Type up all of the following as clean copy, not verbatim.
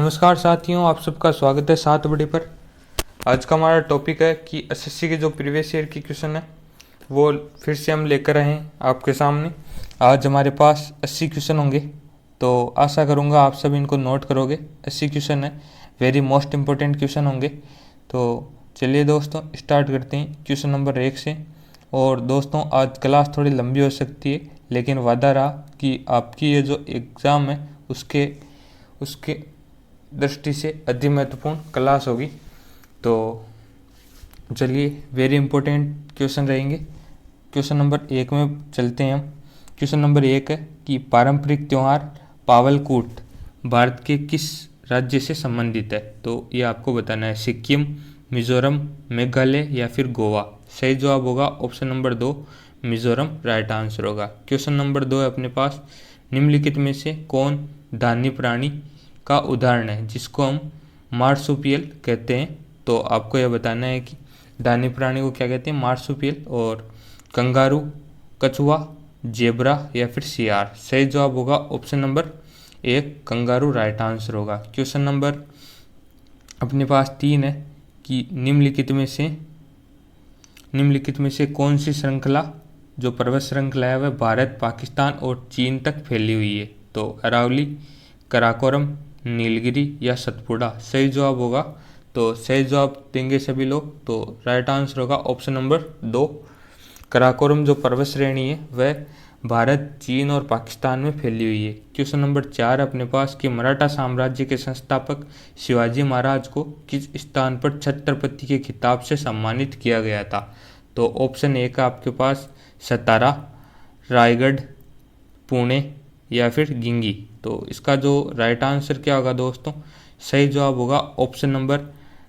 नमस्कार साथियों, आप सबका स्वागत है 7 बड़े पर। आज का हमारा टॉपिक है कि एसएससी के जो प्रीवियस ईयर की क्वेश्चन है वो फिर से हम लेकर आए हैं आपके सामने। आज हमारे पास 80 क्वेश्चन होंगे, तो आशा करूँगा आप सब इनको नोट करोगे। 80 क्वेश्चन है, वेरी मोस्ट इम्पोर्टेंट क्वेश्चन होंगे। तो चलिए दोस्तों स्टार्ट करते हैं क्वेश्चन नंबर 1 से। और दोस्तों आज क्लास थोड़ी लंबी हो सकती है, लेकिन वादा रहा कि आपकी ये जो एग्ज़ाम है उसके दृष्टि से अति महत्वपूर्ण क्लास होगी। तो चलिए वेरी इंपॉर्टेंट क्वेश्चन रहेंगे। क्वेश्चन नंबर 1 में चलते हैं हम। क्वेश्चन नंबर 1 है कि पारंपरिक त्यौहार पावलकूट भारत के किस राज्य से संबंधित है। तो ये आपको बताना है, सिक्किम, मिजोरम, मेघालय या फिर गोवा। सही जवाब होगा option number 2 Mizoram, right answer होगा। क्वेश्चन नंबर 2 है अपने पास, निम्नलिखित में से कौन धान्य प्राणी का उदाहरण है जिसको हम मार्सुपियल कहते हैं। तो आपको यह बताना है कि धान्य प्राणी को क्या कहते हैं, मार्सुपियल। और कंगारू, कछुआ, जेब्रा या फिर सियार। सही जवाब होगा option number 1 kangaroo, right answer होगा। क्वेश्चन नंबर अपने पास 3 है कि निम्नलिखित में से कौन सी श्रृंखला जो पर्वत श्रृंखला है वह भारत, पाकिस्तान और चीन तक फैली हुई है। तो अरावली, कराकोरम, नीलगिरी या सतपुड़ा। सही जवाब होगा, तो सही जवाब देंगे सभी लोग। तो राइट आंसर होगा ऑप्शन नंबर 2 कराकोरम जो पर्वत श्रेणी है वह भारत, चीन और पाकिस्तान में फैली हुई है। क्वेश्चन नंबर 4 अपने पास कि मराठा साम्राज्य के संस्थापक शिवाजी महाराज को किस स्थान पर छत्रपति के खिताब से सम्मानित किया गया था। तो ऑप्शन 1 का आपके पास सतारा, रायगढ़, पुणे या फिर गिंगी। तो इसका जो राइट आंसर क्या होगा दोस्तों, सही जवाब होगा ऑप्शन नंबर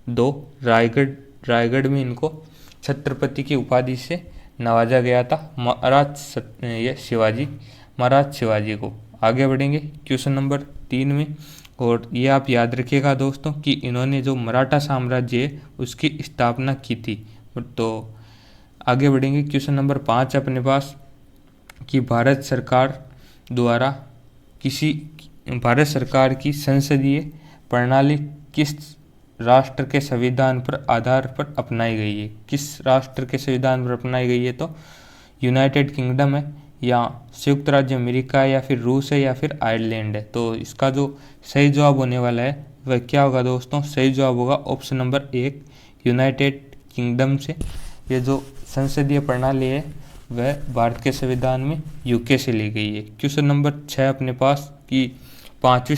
2 रायगढ़ में इनको छत्रपति की उपाधि से नवाजा गया था महाराज शिवाजी को। आगे बढ़ेंगे क्वेश्चन नंबर 3 में। और ये आप याद रखिएगा दोस्तों कि इन्होंने जो मराठा साम्राज्य है उसकी स्थापना की थी। तो आगे बढ़ेंगे क्वेश्चन नंबर 5 अपने पास कि भारत सरकार की संसदीय प्रणाली किस राष्ट्र के संविधान पर आधार पर अपनाई गई है। किस राष्ट्र के संविधान पर अपनाई गई है, तो यूनाइटेड किंगडम है या संयुक्त राज्य अमेरिका या फिर रूस है या फिर आयरलैंड है। तो इसका जो सही जवाब होने वाला है वह क्या होगा दोस्तों, सही जवाब होगा ऑप्शन नंबर 1 यूनाइटेड किंगडम से ये जो संसदीय प्रणाली है वह भारत के संविधान में यूके से ली गई है। क्वेश्चन नंबर 6 अपने पास कि 5वीं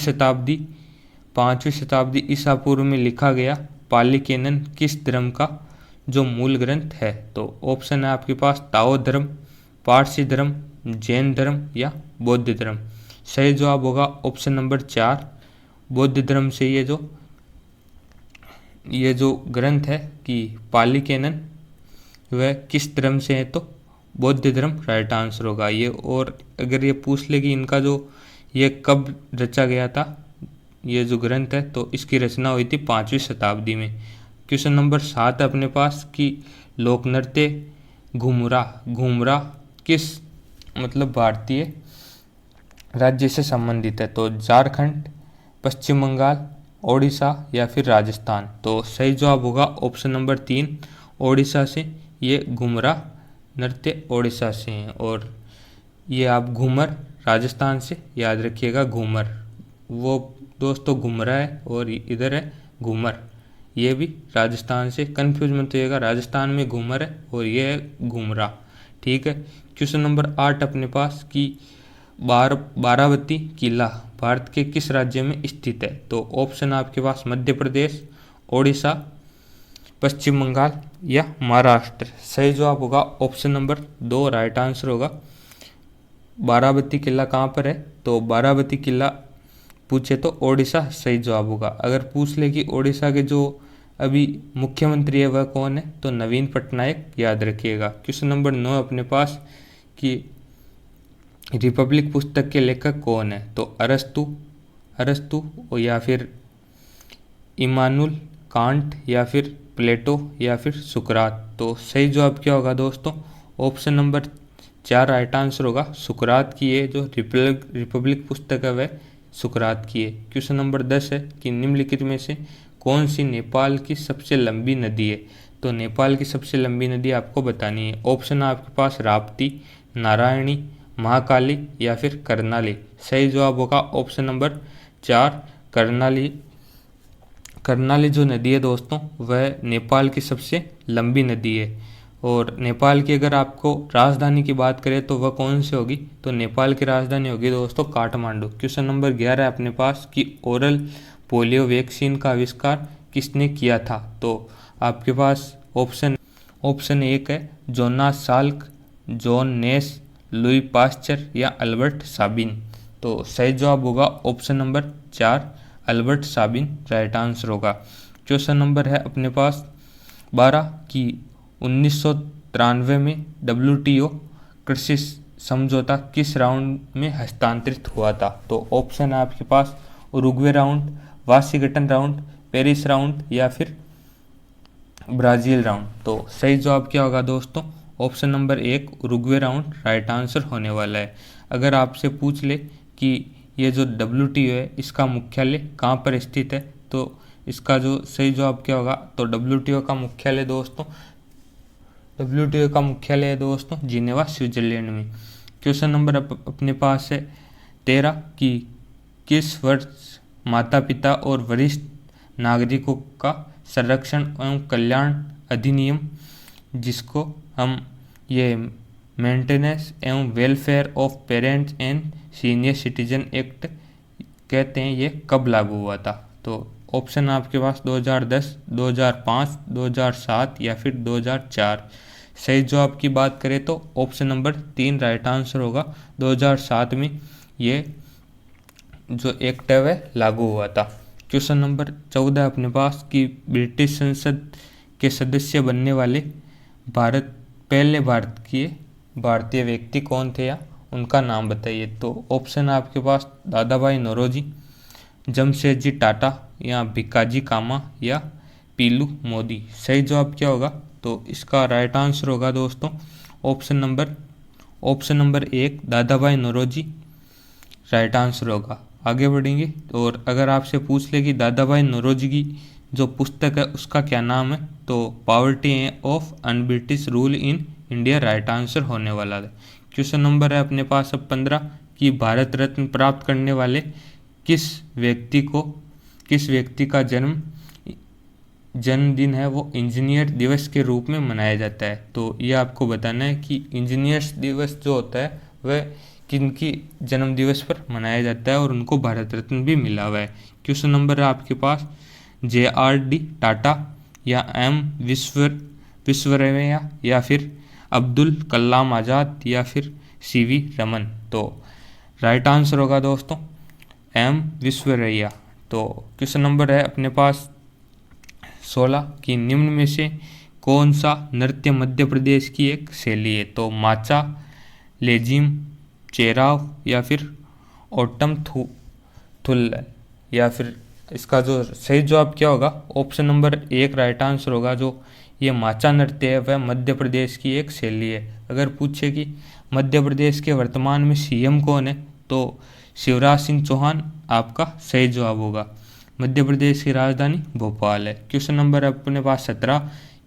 शताब्दी ईसा पूर्व में लिखा गया पाली कैनन किस धर्म का जो मूल ग्रंथ है। तो ऑप्शन है आपके पास ताओ धर्म, पारसी धर्म, जैन धर्म या बौद्ध धर्म। सही जवाब होगा ऑप्शन नंबर 4 बौद्ध धर्म से ये जो ग्रंथ है कि पाली कैनन वह किस धर्म से है, तो बौद्ध धर्म, राइट आंसर होगा ये। और अगर ये पूछ ले कि इनका जो ये कब रचा गया था ये जो ग्रंथ है, तो इसकी रचना हुई थी 5वीं शताब्दी में। क्वेश्चन नंबर 7 अपने पास कि लोक नृत्य घूमरा किस भारतीय राज्य से संबंधित है। तो झारखंड, पश्चिम बंगाल, ओडिशा या फिर राजस्थान। तो सही जवाब होगा ऑप्शन नंबर 3 ओडिशा से। ये घूमरा नृत्य ओडिशा से हैं। और ये आप घूमर राजस्थान से याद रखिएगा। घूमर वो दोस्तों घुमरा है और इधर है घूमर, ये भी राजस्थान से, कंफ्यूज मत होइएगा। राजस्थान में घूमर है और ये है घुमरा, ठीक है। क्वेश्चन नंबर 8 अपने पास कि बारावती किला भारत के किस राज्य में स्थित है। तो ऑप्शन आपके पास मध्य प्रदेश, ओडिशा, पश्चिम बंगाल या महाराष्ट्र। सही जवाब होगा ऑप्शन नंबर 2 राइट आंसर होगा। बारावती किला कहाँ पर है, तो बारावती किला पूछे तो ओडिशा सही जवाब होगा। अगर पूछ ले कि ओडिशा के जो अभी मुख्यमंत्री है वह कौन है, तो नवीन पटनायक, याद रखिएगा। क्वेश्चन नंबर 9 अपने पास कि रिपब्लिक पुस्तक के लेखक कौन है। तो अरस्तु या फिर इमानुल कांट या फिर प्लेटो या फिर सुकरात। तो सही जवाब क्या होगा दोस्तों, ऑप्शन नंबर 4 राइट आंसर होगा। सुकरात की ये जो रिपब्लिक पुस्तक है वह सुकरात किए। क्वेश्चन नंबर 10 है कि निम्नलिखित में से कौन सी नेपाल की सबसे लंबी नदी है। तो नेपाल की सबसे लंबी नदी आपको बतानी है। ऑप्शन है आपके पास राप्ती, नारायणी, महाकाली या फिर कर्णाली। सही जवाब होगा ऑप्शन नंबर 4 कर्णाली। कर्णाली जो नदी है दोस्तों वह नेपाल की सबसे लंबी नदी है। और नेपाल की अगर आपको राजधानी की बात करें तो वह कौन सी होगी, तो नेपाल की राजधानी होगी दोस्तों काठमांडू। क्वेश्चन नंबर 11 है अपने पास कि ओरल पोलियो वैक्सीन का आविष्कार किसने किया था। तो आपके पास ऑप्शन 1 है जोनास साल्क, जॉन नेस, लुई पास्चर या अल्बर्ट साबिन। तो सही जवाब होगा option number 4 Albert Sabin right answer होगा। क्वेश्चन नंबर है अपने पास 12 कि 1993 में WTO कृषि समझौता किस राउंड में हस्तांतरित हुआ था। तो ऑप्शन है आपके पास Uruguay round, Washington round, Paris round या फिर ब्राज़ील राउंड। तो सही जवाब क्या होगा दोस्तों, option number 1 Uruguay round right answer होने वाला है। अगर आपसे पूछ ले कि ये जो WTO है इसका मुख्यालय कहाँ पर स्थित है, तो इसका जो सही जवाब क्या होगा, तो WTO का मुख्यालय है दोस्तों जिनेवा स्विट्जरलैंड में। क्वेश्चन नंबर अपने पास है 13 कि किस वर्ष माता पिता और वरिष्ठ नागरिकों का संरक्षण एवं कल्याण अधिनियम, जिसको हम ये मेंटेनेंस एवं welfare of parents and senior citizen act कहते हैं, ये कब लागू हुआ था। तो ऑप्शन आपके पास 2010, 2005, 2007 या फिर 2004। सही जवाब की बात करें तो ऑप्शन नंबर 3 राइट आंसर होगा। 2007 में ये जो एक्ट है वह लागू हुआ था। क्वेश्चन नंबर 14 अपने पास कि ब्रिटिश संसद के सदस्य बनने वाले पहले भारतीय व्यक्ति कौन थे या उनका नाम बताइए। तो ऑप्शन है आपके पास दादा भाई नौरोजी, जमशेदजी टाटा या भिकाजी कामा या पीलू मोदी। सही जवाब क्या होगा, तो इसका राइट आंसर होगा दोस्तों ऑप्शन नंबर 1 दादा भाई नौरोजी राइट आंसर होगा। आगे बढ़ेंगे और अगर आपसे पूछ ले कि दादा भाई नौरोजी की जो पुस्तक है उसका क्या नाम है, तो poverty of un-British rule in India right answer होने वाला है। क्वेश्चन नंबर है अपने पास अब 15 कि भारत रत्न प्राप्त करने वाले किस व्यक्ति का जन्मदिन है वो इंजीनियर दिवस के रूप में मनाया जाता है। तो ये आपको बताना है कि इंजीनियर्स दिवस जो होता है वह किनकी जन्म दिवस पर मनाया जाता है और उनको भारत रत्न भी मिला हुआ है। क्वेश्चन नंबर है आपके पास JRD टाटा या M विश्वेश्वरैया या फिर अब्दुल कलाम आज़ाद या फिर CV रमन। तो राइट आंसर होगा दोस्तों M विश्वेश्वरैया। तो क्वेश्चन नंबर है अपने पास 16 कि निम्न में से कौन सा नृत्य मध्य प्रदेश की एक शैली है। तो माचा, लेजिम, चेराव या फिर ओटम थुल या फिर इसका जो सही जवाब क्या होगा, ऑप्शन नंबर 1 राइट आंसर होगा। जो ये माचा नृत्य है वह मध्य प्रदेश की एक शैली है। अगर पूछे कि मध्य प्रदेश के वर्तमान में CM कौन है, तो शिवराज सिंह चौहान आपका सही जवाब होगा। मध्य प्रदेश की राजधानी भोपाल है। क्वेश्चन नंबर अपने पास 17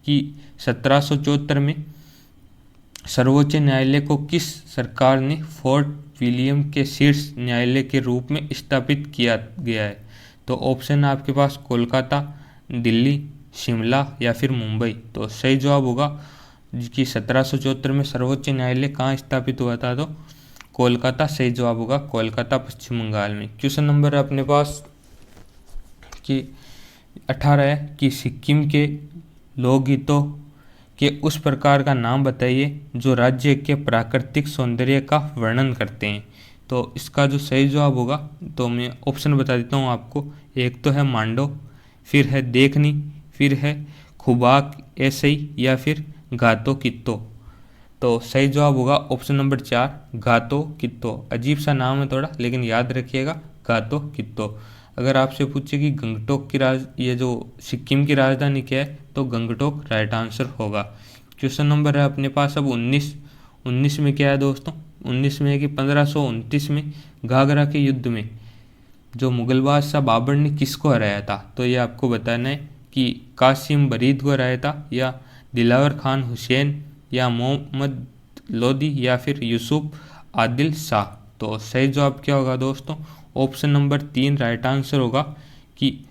कि 1774 में सर्वोच्च न्यायालय को किस सरकार ने फोर्ट विलियम के शीर्ष न्यायालय के रूप में स्थापित किया गया है। तो ऑप्शन है आपके पास कोलकाता, दिल्ली, शिमला या फिर मुंबई। तो सही जवाब होगा कि 1774 में सर्वोच्च न्यायालय कहाँ स्थापित हुआ था, तो कोलकाता सही जवाब होगा, कोलकाता पश्चिम बंगाल में। क्वेश्चन नंबर है अपने पास कि 18 है कि सिक्किम के लोकगीतों के उस प्रकार का नाम बताइए जो राज्य के प्राकृतिक सौंदर्य का वर्णन करते हैं। तो इसका जो सही जवाब होगा, तो मैं ऑप्शन बता देता हूँ आपको। एक तो है मांडो, फिर है देखनी, फिर है खुबाक ऐसई या फिर गातो कित्तो। तो सही जवाब होगा ऑप्शन नंबर 4 गातो कित्तो। अजीब सा नाम है थोड़ा, लेकिन याद रखिएगा गातो कित्तो। अगर आपसे पूछे कि गंगटोक ये जो सिक्किम की राजधानी क्या है, तो गंगटोक राइट आंसर होगा। क्वेश्चन नंबर है अपने पास अब 19 में क्या है दोस्तों, 19 में है कि 1529 में घाघरा के युद्ध में जो मुगल बादशाह बाबर ने किसको हराया था? तो ये आपको बताना है कि कासिम बरीद को हराया था, या दिलावर खान हुसैन, या मोहम्मद लोदी, या फिर यूसुफ आदिल शाह। तो सही जवाब क्या होगा दोस्तों? ऑप्शन नंबर 3 राइट आंसर होगा कि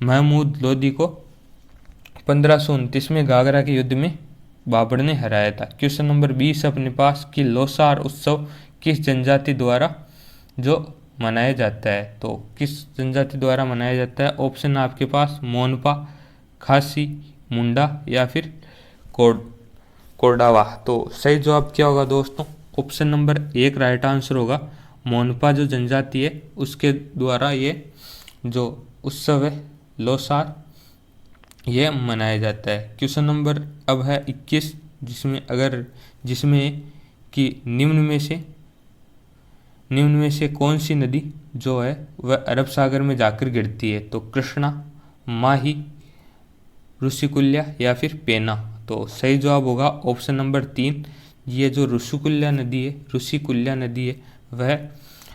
महमूद लोदी को 1529 में घाघरा के युद्ध में बाबर ने हराया था। क्वेश्चन नंबर 20 अपने पास कि लोसार उत्सव किस जनजाति द्वारा जो मनाया जाता है? तो किस जनजाति द्वारा मनाया जाता है? ऑप्शन आपके पास मोनपा, खासी, मुंडा, या फिर कोरडावा। तो सही जवाब क्या होगा दोस्तों? ऑप्शन नंबर 1 राइट आंसर होगा। मोनपा जो जनजाति है उसके द्वारा ये जो उत्सव है लोसार ये मनाया जाता है। क्वेश्चन नंबर अब है 21, जिसमें कि निम्न में से कौन सी नदी जो है वह अरब सागर में जाकर गिरती है? तो कृष्णा, माही, ऋषिकुल्या, या फिर पेना। तो सही जवाब होगा ऑप्शन नंबर 3। ये जो ऋषिकुल्या नदी है वह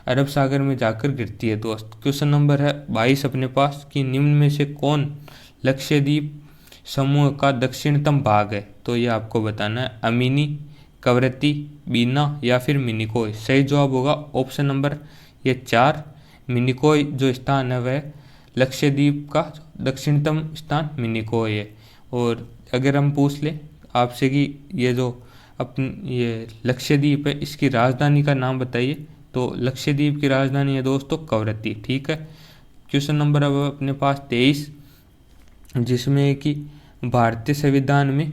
अरब सागर में जाकर गिरती है दोस्त। क्वेश्चन नंबर है 22 अपने पास कि निम्न में से कौन लक्षद्वीप समूह का दक्षिणतम भाग है? तो ये आपको बताना है। अमीनी, कवरत्ती, बीना, या फिर मिनिकोय। सही जवाब होगा ऑप्शन नंबर ये 4। मिनिकोय जो स्थान है वह लक्षद्वीप का दक्षिणतम स्थान मिनिकोय है। और अगर हम पूछ लें आपसे कि ये लक्षद्वीप है इसकी राजधानी का नाम बताइए, तो लक्षद्वीप की राजधानी है दोस्तों कवरत्ती। ठीक है। क्वेश्चन नंबर अब अपने पास 23, जिसमें कि भारतीय संविधान में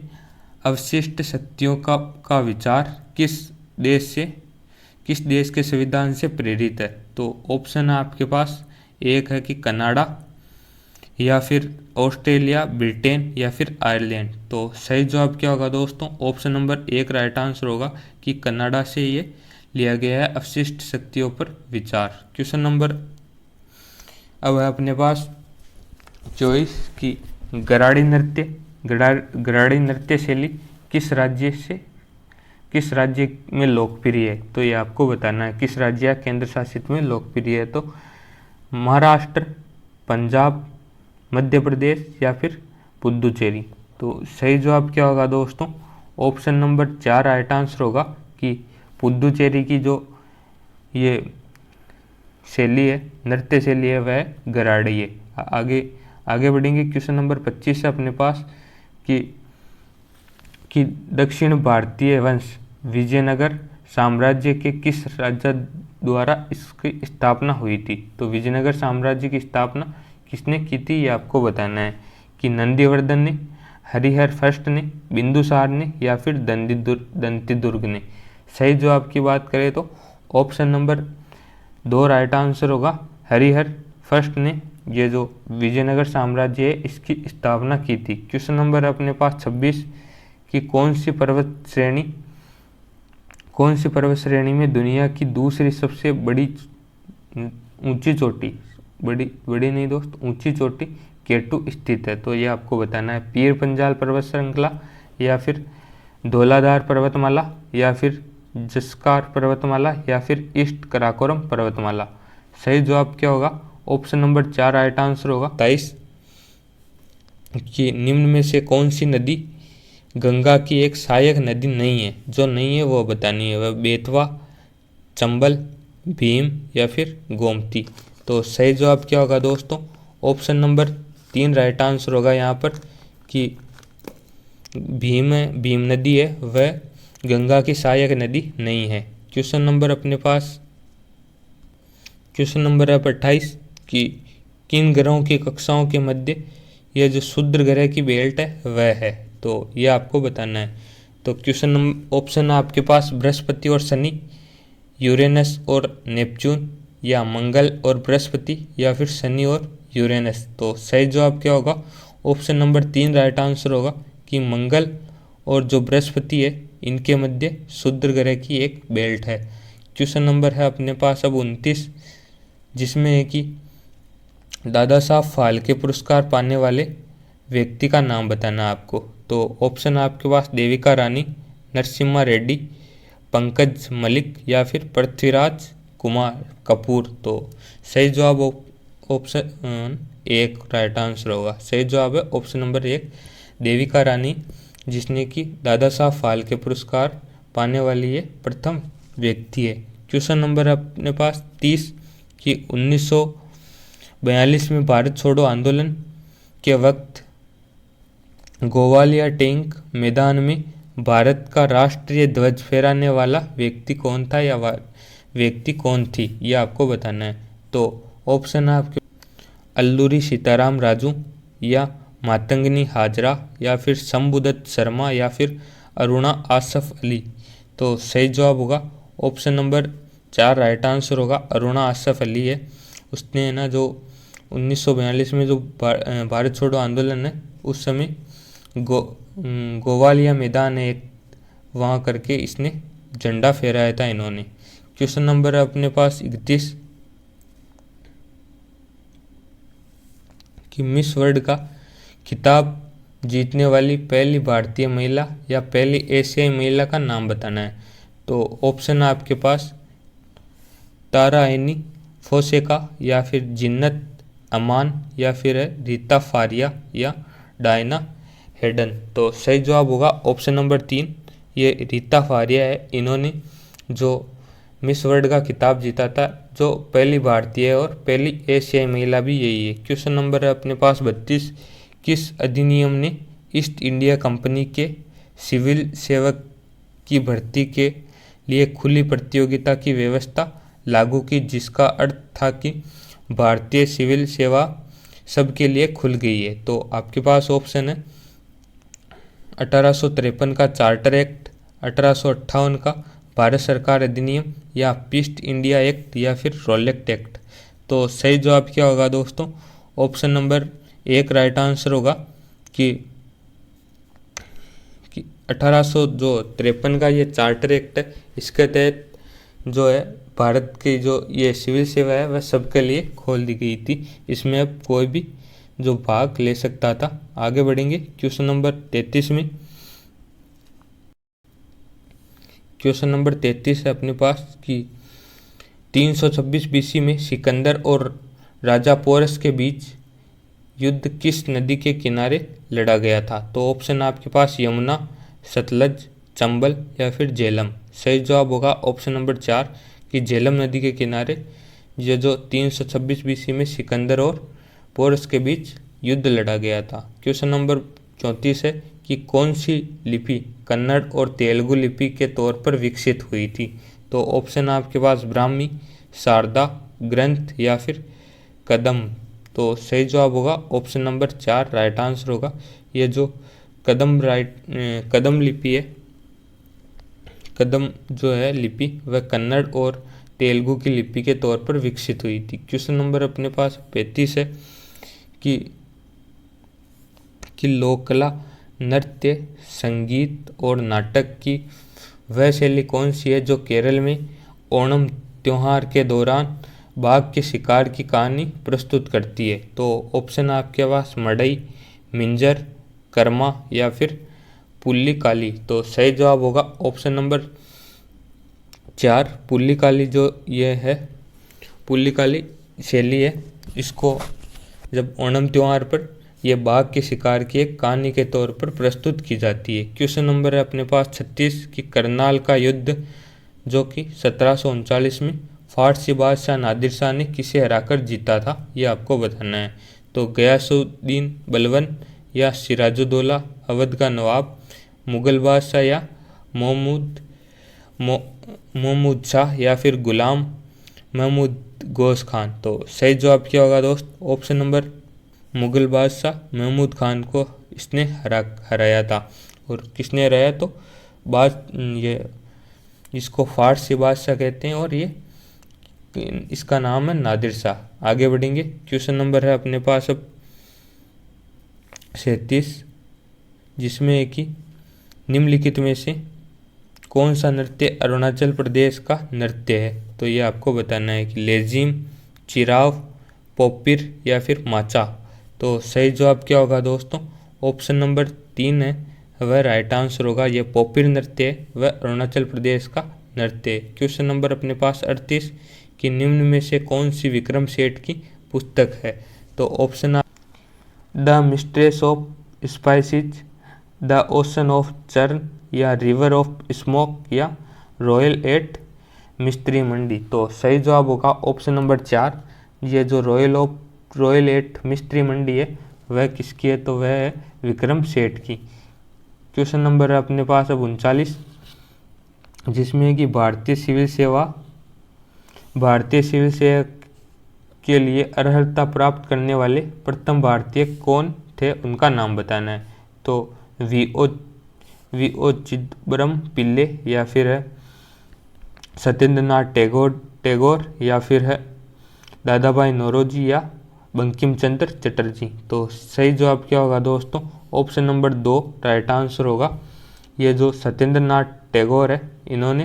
अवशिष्ट शक्तियों का विचार किस देश के संविधान से प्रेरित है? तो ऑप्शन है आपके पास, एक है कि कनाडा, या फिर ऑस्ट्रेलिया, ब्रिटेन, या फिर आयरलैंड। तो सही जवाब क्या होगा दोस्तों? ऑप्शन नंबर 1 राइट आंसर होगा कि कनाडा से ये लिया गया है अवशिष्ट शक्तियों पर विचार। क्वेश्चन नंबर अब है अपने पास 24 की गराड़ी नृत्य शैली किस राज्य में लोकप्रिय है? तो ये आपको बताना है किस राज्य या केंद्र शासित में लोकप्रिय है। तो महाराष्ट्र, पंजाब, मध्य प्रदेश, या फिर पुदुचेरी। तो सही जवाब क्या होगा दोस्तों? ऑप्शन नंबर 4 राइट आंसर होगा कि पुदुचेरी की जो ये शैली है, नृत्य शैली है, वह गराड़ी है। आगे बढ़ेंगे। क्वेश्चन नंबर 25 है अपने पास कि दक्षिण भारतीय वंश विजयनगर साम्राज्य के किस राजा द्वारा इसकी स्थापना हुई थी? तो विजयनगर साम्राज्य की स्थापना किसने की थी? ये आपको बताना है कि नंदीवर्धन ने, हरिहर फर्स्ट ने, बिंदुसार ने, या फिर दंतिदुर्ग ने। सही जवाब की बात करें तो ऑप्शन नंबर 2 राइट आंसर होगा। हरिहर फर्स्ट ने ये जो विजयनगर साम्राज्य है इसकी स्थापना की थी। क्वेश्चन नंबर अपने पास 26 कि कौन सी पर्वत श्रेणी में दुनिया की दूसरी सबसे बड़ी ऊंची चोटी, बड़ी नहीं दोस्त, ऊंची चोटी केटू स्थित है? तो ये आपको बताना है। पीर पंजाल पर्वत श्रृंखला, या फिर धौलाधार पर्वतमाला, या फिर जस्कार पर्वतमाला, या फिर ईस्ट कराकोरम पर्वतमाला। सही जवाब क्या होगा? ऑप्शन नंबर 4 राइट आंसर होगा। 23 कि निम्न में से कौन सी नदी गंगा की एक सहायक नदी नहीं है? जो नहीं है वो बतानी है। वह बेतवा, चंबल, भीम, या फिर गोमती। तो सही जवाब क्या होगा दोस्तों? ऑप्शन नंबर 3 राइट आंसर होगा यहाँ पर कि भीम नदी है वह गंगा की सहायक नदी नहीं है। क्वेश्चन नंबर है 28 कि किन ग्रहों की कक्षाओं के मध्य यह जो क्षुद्र ग्रह की बेल्ट है वह है? तो यह आपको बताना है। तो ऑप्शन आपके पास बृहस्पति और शनि, यूरेनस और नेपच्यून, या मंगल और बृहस्पति, या फिर शनि और यूरेनस। तो सही जवाब क्या होगा? ऑप्शन नंबर 3 राइट आंसर होगा कि मंगल और जो बृहस्पति है इनके मध्य क्षुद्र ग्रह की एक बेल्ट है। क्वेश्चन नंबर है अपने पास अब 29, जिसमें है कि दादा साहब फाल्के पुरस्कार पाने वाले व्यक्ति का नाम बताना आपको। तो ऑप्शन आपके पास देविका रानी, नरसिम्हा रेड्डी, पंकज मलिक, या फिर पृथ्वीराज कुमार कपूर। तो सही जवाब ऑप्शन एक राइट आंसर होगा। सही जवाब है ऑप्शन नंबर एक, देविका रानी, जिसने कि दादा साहब फाल्के पुरस्कार पाने वाली ये प्रथम व्यक्ति है। क्वेश्चन नंबर अपने पास 30 कि 1942 में भारत छोड़ो आंदोलन के वक्त गोवालिया टैंक मैदान में भारत का राष्ट्रीय ध्वज फहराने वाला व्यक्ति कौन था या व्यक्ति कौन थी, ये आपको बताना है। तो ऑप्शन है आपके अल्लूरी सीताराम राजू या मातंगनी हाजरा या फिर शंभुदत्त शर्मा या फिर अरुणा आसफ अली। तो सही जवाब होगा ऑप्शन नंबर 4 राइट आंसर होगा, अरुणा आसफ अली है। उसने ना जो 1942 में जो भारत छोड़ो आंदोलन है उस समय गोवालिया मैदान है एक, वहाँ करके इसने झंडा फहराया था इन्होंने। क्वेश्चन नंबर है अपने पास 31 कि मिस वर्ल्ड का खिताब जीतने वाली पहली भारतीय महिला या पहली एशियाई महिला का नाम बताना है। तो ऑप्शन है आपके पास तारा एनी फोसेका या फिर जिन्नत अमान या फिर है रीता फारिया या डायना हेडन। तो सही जवाब होगा ऑप्शन नंबर 3, ये रीता फारिया है। इन्होंने जो मिस वर्ल्ड का खिताब जीता था, जो पहली भारतीय और पहली एशियाई महिला भी यही है। क्वेश्चन नंबर है अपने पास 32, किस अधिनियम ने ईस्ट इंडिया कंपनी के सिविल सेवक की भर्ती के लिए खुली प्रतियोगिता की व्यवस्था लागू की, जिसका अर्थ था कि भारतीय सिविल सेवा सबके लिए खुल गई है। तो आपके पास ऑप्शन है 1853 का चार्टर एक्ट, 1858 का भारत सरकार अधिनियम या ईस्ट इंडिया एक्ट या फिर रोलेक्ट एक्ट। तो सही जवाब क्या होगा दोस्तों, ऑप्शन नंबर 1 राइट आंसर होगा कि 1853 का ये चार्टर एक्ट है, इसके तहत जो है भारत की जो ये सिविल सेवा है वह सबके लिए खोल दी गई थी। इसमें अब कोई भी जो भाग ले सकता था। आगे बढ़ेंगे क्वेश्चन नंबर 33 में। क्वेश्चन नंबर 33 है अपने पास कि 326 बीसी में सिकंदर और राजा पोरस के बीच युद्ध किस नदी के किनारे लड़ा गया था। तो ऑप्शन आपके पास यमुना, सतलज, चंबल या फिर झेलम। सही जवाब होगा ऑप्शन नंबर 4 कि झेलम नदी के किनारे ये जो 326 बीसी में सिकंदर और पोरस के बीच युद्ध लड़ा गया था। क्वेश्चन नंबर 34 है कि कौन सी लिपि कन्नड़ और तेलुगु लिपि के तौर पर विकसित हुई थी। तो ऑप्शन आपके पास ब्राह्मी, शारदा, ग्रंथ या फिर कदम। तो सही जवाब होगा ऑप्शन नंबर 4 राइट आंसर होगा। ये जो कदम लिपि है, कदम जो है लिपि वह कन्नड़ और तेलुगु की लिपि के तौर पर विकसित हुई थी। क्वेश्चन नंबर अपने पास 35 है कि लोककला, नृत्य, संगीत और नाटक की वह शैली कौन सी है जो केरल में ओणम त्योहार के दौरान बाघ के शिकार की कहानी प्रस्तुत करती है। तो ऑप्शन आपके पास मड़ई, मिंजर, कर्मा या फिर पुल्ली काली। तो सही जवाब होगा ऑप्शन नंबर 4 पुल्ली काली। जो ये है पुल्ली काली शैली है, इसको जब ओणम त्योहार पर यह बाघ के शिकार की एक कहानी के तौर पर प्रस्तुत की जाती है। क्वेश्चन नंबर है अपने पास 36 कि करनाल का युद्ध जो कि 1739 में फारसी बादशाह नादिर शाह ने किसे हराकर जीता था, ये आपको बताना है। तो गयासुद्दीन बलबन या सिराजुद्दौला अवध का नवाब, मुगल बादशाह या महमूद शाह या फिर गुलाम महमूद गोस खान। तो सही जवाब क्या होगा दोस्त, ऑप्शन नंबर मुगल बादशाह महमूद खान को इसने हराया था। और किसने हराया, तो ये इसको फारसी बादशाह कहते हैं और ये इसका नाम है नादिर शाह। आगे बढ़ेंगे, क्वेश्चन नंबर है अपने पास अब 37, जिसमें एक ही निम्नलिखित में से कौन सा नृत्य अरुणाचल प्रदेश का नृत्य है। तो ये आपको बताना है कि लेजिम, चिराव, पोपिर या फिर माचा। तो सही जवाब क्या होगा दोस्तों, ऑप्शन नंबर 3 है वह राइट आंसर होगा। यह पोपिर नृत्य है, वह अरुणाचल प्रदेश का नृत्य है। क्वेश्चन नंबर अपने पास 38 कि निम्न में से कौन सी विक्रम सेठ की पुस्तक है? तो option the mistress of spices, the ocean of churn, या रिवर ऑफ स्मोक, या रॉयल एट मिस्ट्री मंडी। तो सही जवाब होगा ऑप्शन नंबर 4। ये जो रॉयल एट मिस्ट्री मंडी है वह किसकी है? तो वह है विक्रम सेठ की। क्वेश्चन नंबर है अपने पास अब 39, जिसमें कि भारतीय सिविल सेवा के लिए अर्हता प्राप्त करने वाले प्रथम भारतीय कौन थे, उनका नाम बताना है। तो वी ओ चिदम्बरम पिल्ले, या फिर है सत्येंद्रनाथ टैगोर, या फिर है दादाभाई नौरोजी, या बंकिम चंद्र चटर्जी। तो सही जवाब क्या होगा दोस्तों? ऑप्शन नंबर 2 राइट आंसर होगा। ये जो सत्येंद्रनाथ टैगोर है, इन्होंने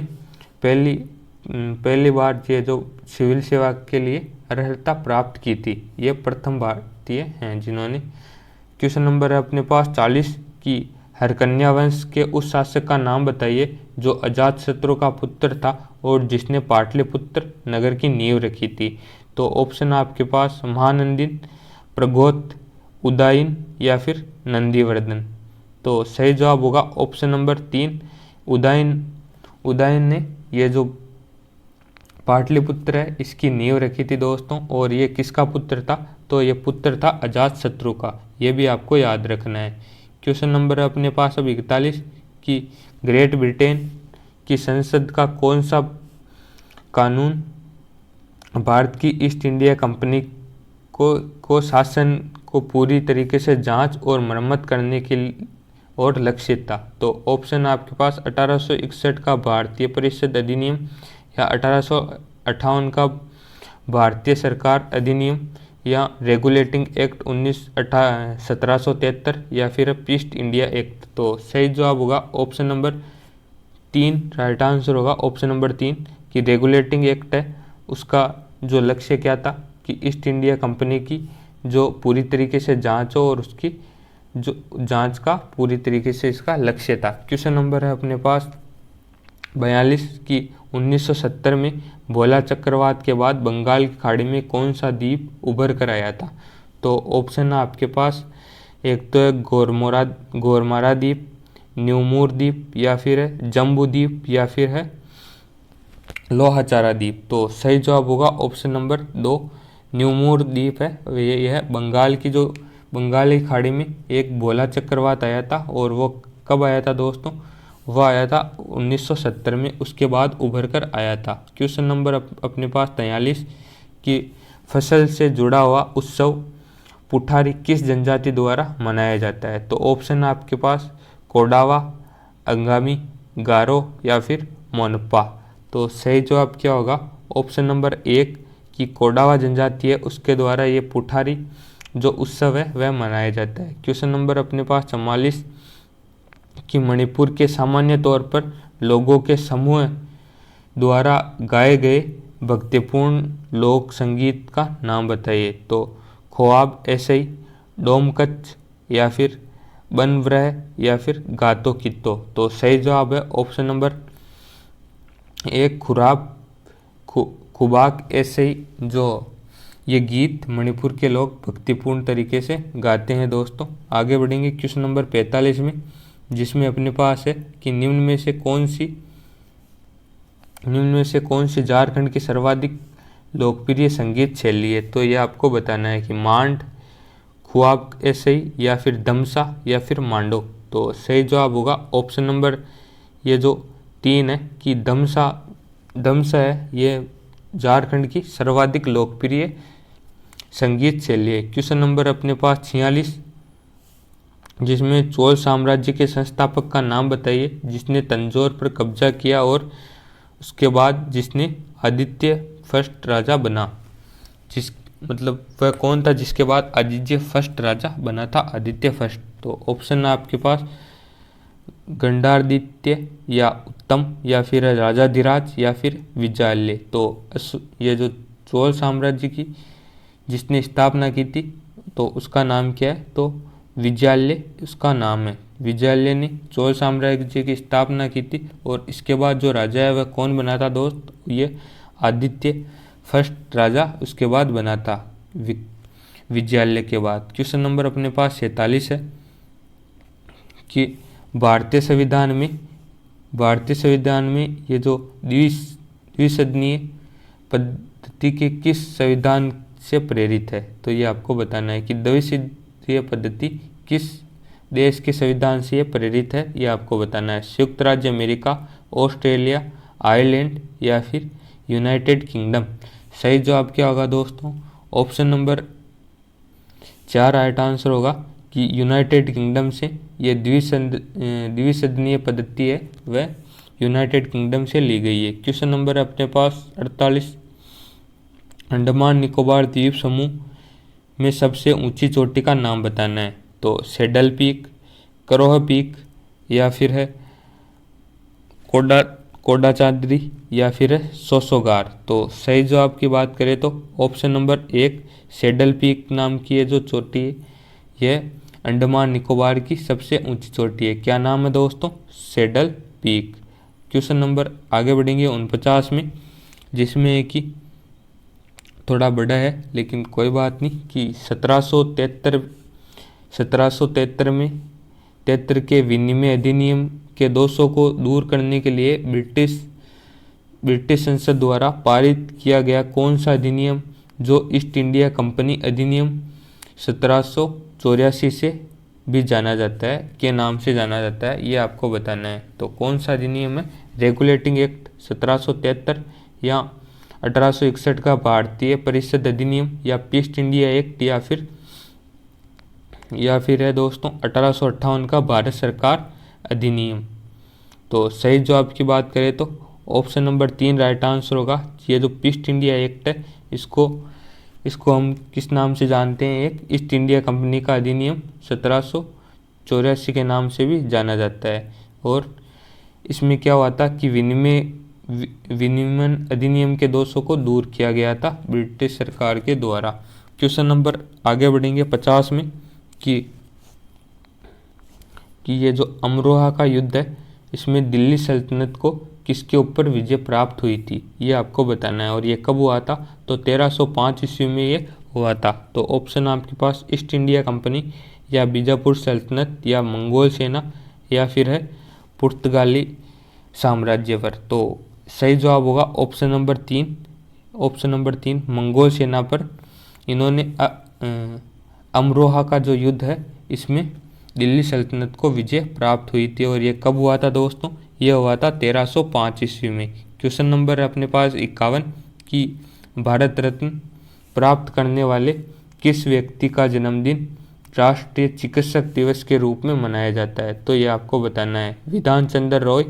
पहली बार ये जो सिविल सेवा के लिए अर्हता प्राप्त की थी। ये प्रथम भारतीय हैं जिन्होंने। क्वेश्चन नंबर है अपने पास 40 की हरकन्या वंश के उस शासक का नाम बताइए जो अजातशत्रु का पुत्र था और जिसने पाटलिपुत्र नगर की नींव रखी थी। तो ऑप्शन आपके पास महानंदिन, प्रगोत, उदयन, या फिर नंदीवर्धन। तो सही जवाब होगा ऑप्शन नंबर 3 उदयन ने ये जो पाटलिपुत्र है इसकी नींव रखी थी दोस्तों। और ये किसका पुत्र था? तो ये पुत्र था अजातशत्रु का। ये भी आपको याद रखना है। क्वेश्चन नंबर है अपने पास अब 41 की ग्रेट ब्रिटेन की संसद का कौन सा कानून भारत की ईस्ट इंडिया कंपनी को शासन को पूरी तरीके से जांच और मरम्मत करने के और लक्षित था? तो ऑप्शन आपके पास 1861 का भारतीय परिषद अधिनियम, या 1858 का भारतीय सरकार अधिनियम, या रेगुलेटिंग एक्ट 1773, या फिर ईस्ट इंडिया एक्ट। तो सही जवाब होगा ऑप्शन नंबर 3 राइट आंसर होगा ऑप्शन नंबर 3 कि रेगुलेटिंग एक्ट है, उसका जो लक्ष्य क्या था कि ईस्ट इंडिया कंपनी की जो पूरी तरीके से जांच हो और उसकी जो जांच का पूरी तरीके से इसका लक्ष्य था। क्वेश्चन नंबर है अपने पास 42 की 1970 में भोला चक्रवात के बाद बंगाल की खाड़ी में कौन सा द्वीप उभर कर आया था? तो ऑप्शन है आपके पास, एक तो है गोरमारा द्वीप, न्यूमूर द्वीप, या फिर है जम्बू द्वीप, या फिर है लोहाचारा द्वीप। तो सही जवाब होगा ऑप्शन नंबर 2 न्यूमूर द्वीप है। ये है बंगाल की जो बंगाल की खाड़ी में एक भोला चक्रवात आया था। और वो कब आया था दोस्तों? वह आया था 1970 में, उसके बाद उभर कर आया था। क्वेश्चन नंबर अपने पास 43 की फसल से जुड़ा हुआ उत्सव पुठारी किस जनजाति द्वारा मनाया जाता है? तो ऑप्शन आपके पास कोडावा, अंगामी, गारो, या फिर मोनपा। तो सही जवाब क्या होगा? ऑप्शन नंबर 1 की कोडावा जनजाति है, उसके द्वारा ये पुठारी जो उत्सव है वह मनाया जाता है। क्वेश्चन नंबर अपने पास 44 कि मणिपुर के सामान्य तौर पर लोगों के समूह द्वारा गाए गए भक्तिपूर्ण लोक संगीत का नाम बताइए। तो ख्वाब ऐसई, डोमकच, या फिर बनव्रह, या फिर गातो कितो। तो सही जवाब है ऑप्शन नंबर 1 खुबाक ऐसई। जो ये गीत मणिपुर के लोग भक्तिपूर्ण तरीके से गाते हैं दोस्तों। आगे बढ़ेंगे क्वेश्चन नंबर 45 में, जिसमें अपने पास है कि निम्न में से कौन सी झारखंड की सर्वाधिक लोकप्रिय संगीत शैली है? तो ये आपको बताना है कि मांड, ख्वाब ऐसई, या फिर दमसा, या फिर मांडो। तो सही जवाब होगा ऑप्शन नंबर ये जो 3 है कि दमसा है। ये झारखंड की सर्वाधिक लोकप्रिय संगीत शैली है। क्वेश्चन नंबर अपने पास 46, जिसमें चोल साम्राज्य के संस्थापक का नाम बताइए जिसने तंजौर पर कब्जा किया और उसके बाद जिसने आदित्य फर्स्ट राजा बना। वह कौन था जिसके बाद आदित्य फर्स्ट राजा बना था? आदित्य फर्स्ट। तो ऑप्शन है आपके पास गंडादित्य, या उत्तम, या फिर राजाधिराज, या फिर विजयालय। तो ये जो चोल साम्राज्य की जिसने स्थापना की थी तो उसका नाम क्या है? तो विजयालय उसका नाम है। विजयालय ने चोल साम्राज्य की स्थापना की थी। और इसके बाद जो राजा है वह कौन बना था दोस्त? ये आदित्य फर्स्ट राजा उसके बाद बना था विजयालय के बाद। क्वेश्चन नंबर अपने पास 46 है कि भारतीय संविधान में ये जो द्विसदनीय पद्धति के किस संविधान से प्रेरित है। तो ये आपको बताना है कि द्विसदनीय पद्धति किस देश के संविधान से ये प्रेरित है, ये आपको बताना है। संयुक्त राज्य अमेरिका, ऑस्ट्रेलिया, आयरलैंड या फिर यूनाइटेड किंगडम। सही जवाब क्या होगा दोस्तों? ऑप्शन नंबर 4 राइट आंसर होगा कि यूनाइटेड किंगडम से ये द्विसदनीय पद्धति है वह यूनाइटेड किंगडम से ली गई है। क्वेश्चन नंबर अपने पास 48, अंडमान निकोबार द्वीप समूह में सबसे ऊंची चोटी का नाम बताना है। तो सेडल पीक, करोह पीक या फिर है कोडाचाद्री या फिर है सोसोगार। तो सही जवाब की बात करें तो ऑप्शन नंबर 1 सेडल पीक नाम की ये जो चोटी है यह अंडमान निकोबार की सबसे ऊंची चोटी है। क्या नाम है दोस्तों? Saddle peak. क्वेश्चन नंबर आगे बढ़ेंगे 49 में, जिसमें है कि थोड़ा बड़ा है लेकिन कोई बात नहीं कि 1773 के विनिमय अधिनियम के दोषों को दूर करने के लिए ब्रिटिश संसद द्वारा पारित किया गया कौन सा अधिनियम जो ईस्ट इंडिया कंपनी अधिनियम 1784 से भी जाना जाता है, के नाम से जाना जाता है, ये आपको बताना है। तो कौन सा अधिनियम है? रेगुलेटिंग एक्ट 1773 या 1861 का भारतीय परिषद अधिनियम या ईस्ट इंडिया एक्ट या फिर है दोस्तों 1858 का भारत सरकार अधिनियम। तो सही जवाब की बात करें तो ऑप्शन नंबर 3 राइट आंसर होगा। ये जो ईस्ट इंडिया एक्ट है इसको हम किस नाम से जानते हैं? एक ईस्ट इंडिया कंपनी का अधिनियम 1784 के नाम से भी जाना जाता है। और इसमें क्या हुआ था कि विनिमय अधिनियम के दोषों को दूर किया गया था ब्रिटिश सरकार के द्वारा। क्वेश्चन नंबर आगे बढ़ेंगे 50 में कि ये जो अमरोहा का युद्ध है इसमें दिल्ली सल्तनत को किसके ऊपर विजय प्राप्त हुई थी, ये आपको बताना है। और ये कब हुआ था? तो 1305 ईस्वी में ये हुआ था। तो ऑप्शन आपके पास ईस्ट इंडिया कंपनी या बीजापुर सल्तनत या मंगोल सेना या फिर है पुर्तगाली साम्राज्य पर। तो सही जवाब होगा ऑप्शन नंबर 3 मंगोल सेना पर इन्होंने अमरोहा का जो युद्ध है इसमें दिल्ली सल्तनत को विजय प्राप्त हुई थी। और ये कब हुआ था दोस्तों? यह हुआ था 1305 ईस्वी में। क्वेश्चन नंबर है अपने पास 51 कि भारत रत्न प्राप्त करने वाले किस व्यक्ति का जन्मदिन राष्ट्रीय चिकित्सक दिवस के रूप में मनाया जाता है। तो ये आपको बताना है। विधान चंद्र रॉय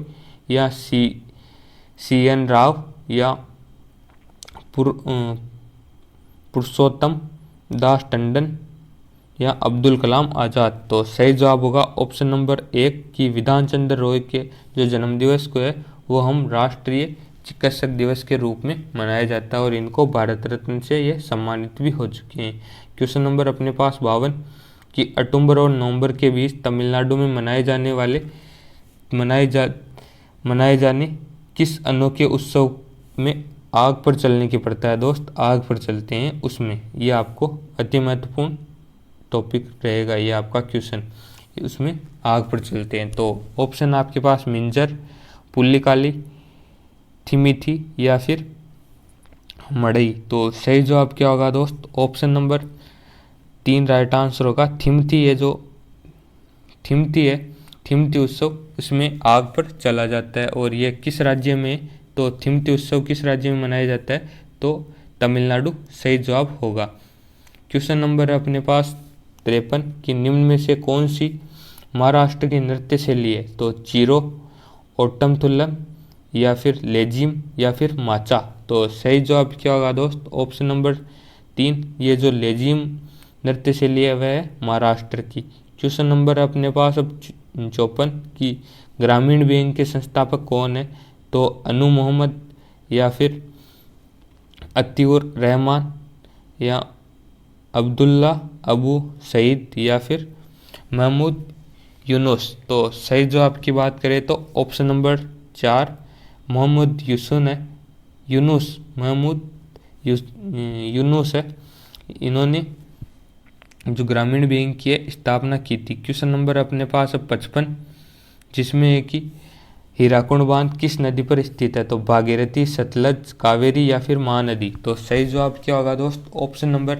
या CN राव या पुरुषोत्तम दास टंडन या अब्दुल कलाम आज़ाद। तो सही जवाब होगा ऑप्शन नंबर 1 कि विधान चंद्र रॉय के जो जन्मदिवस को है वो हम राष्ट्रीय चिकित्सक दिवस के रूप में मनाया जाता है और इनको भारत रत्न से ये सम्मानित भी हो चुके हैं। क्वेश्चन नंबर अपने पास 52 कि अक्टूबर और नवंबर के बीच तमिलनाडु में मनाए जाने किस अनोखे उत्सव में आग पर चलने की प्रथा है। दोस्त आग पर चलते हैं उसमें, ये आपको अति महत्वपूर्ण टॉपिक रहेगा, ये आपका क्वेश्चन, उसमें आग पर चलते हैं। तो ऑप्शन आपके पास मिंजर, पुल्लिकाली, थिमिथी या फिर मड़ई। तो सही जवाब क्या होगा दोस्त? ऑप्शन नंबर 3 राइट आंसर होगा। थिमिथी है जो थिमिथी है, थिमिथी उत्सव उसमें आग पर चला जाता है। और ये किस राज्य में? तो थिमिथी उत्सव किस राज्य में मनाया जाता है? तो तमिलनाडु सही जवाब होगा। क्वेश्चन नंबर है अपने पास 53 कि निम्न में से कौन सी महाराष्ट्र की नृत्य शैली है। तो चीरो, ओट्टमथुल्लम या फिर लेजिम या फिर माचा। तो सही जवाब क्या होगा दोस्त? ऑप्शन नंबर 3 ये जो लेजिम नृत्य शैली है वह है महाराष्ट्र की। क्वेश्चन नंबर है अपने पास अब 54 कि ग्रामीण बैंक के संस्थापक कौन है। तो अनु मोहम्मद या फिर अतीउर रहमान या अब्दुल्ला अबू सईद या फिर महमूद यूनुस। तो सही जवाब की बात करें तो ऑप्शन नंबर 4 मोहम्मद यूनुस है। यूनुस महमूद यूनुस है, इन्होंने जो ग्रामीण बैंक की स्थापना की थी। क्वेश्चन नंबर अपने पास है 55, जिसमें है कि हीराकुंड बांध किस नदी पर स्थित है? तो भागीरथी, सतलज, कावेरी या फिर महानदी। तो सही जवाब क्या होगा दोस्त? ऑप्शन नंबर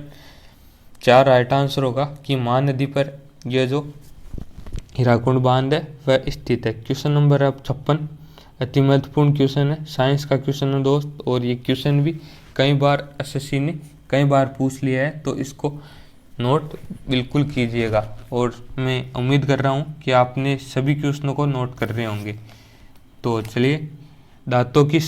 4 राइट आंसर होगा कि महानदी पर यह जो हीराकुंड बांध है वह स्थित है। क्वेश्चन नंबर अब 56, अति महत्वपूर्ण क्वेश्चन है, साइंस का क्वेश्चन है दोस्त, और ये क्वेश्चन भी कई बार एसएससी ने कई बार पूछ लिया है, तो इसको नोट बिल्कुल कीजिएगा। और मैं उम्मीद कर रहा हूँ कि आपने सभी क्वेश्चनों को नोट कर रहे होंगे। तो चलिए, दांतों की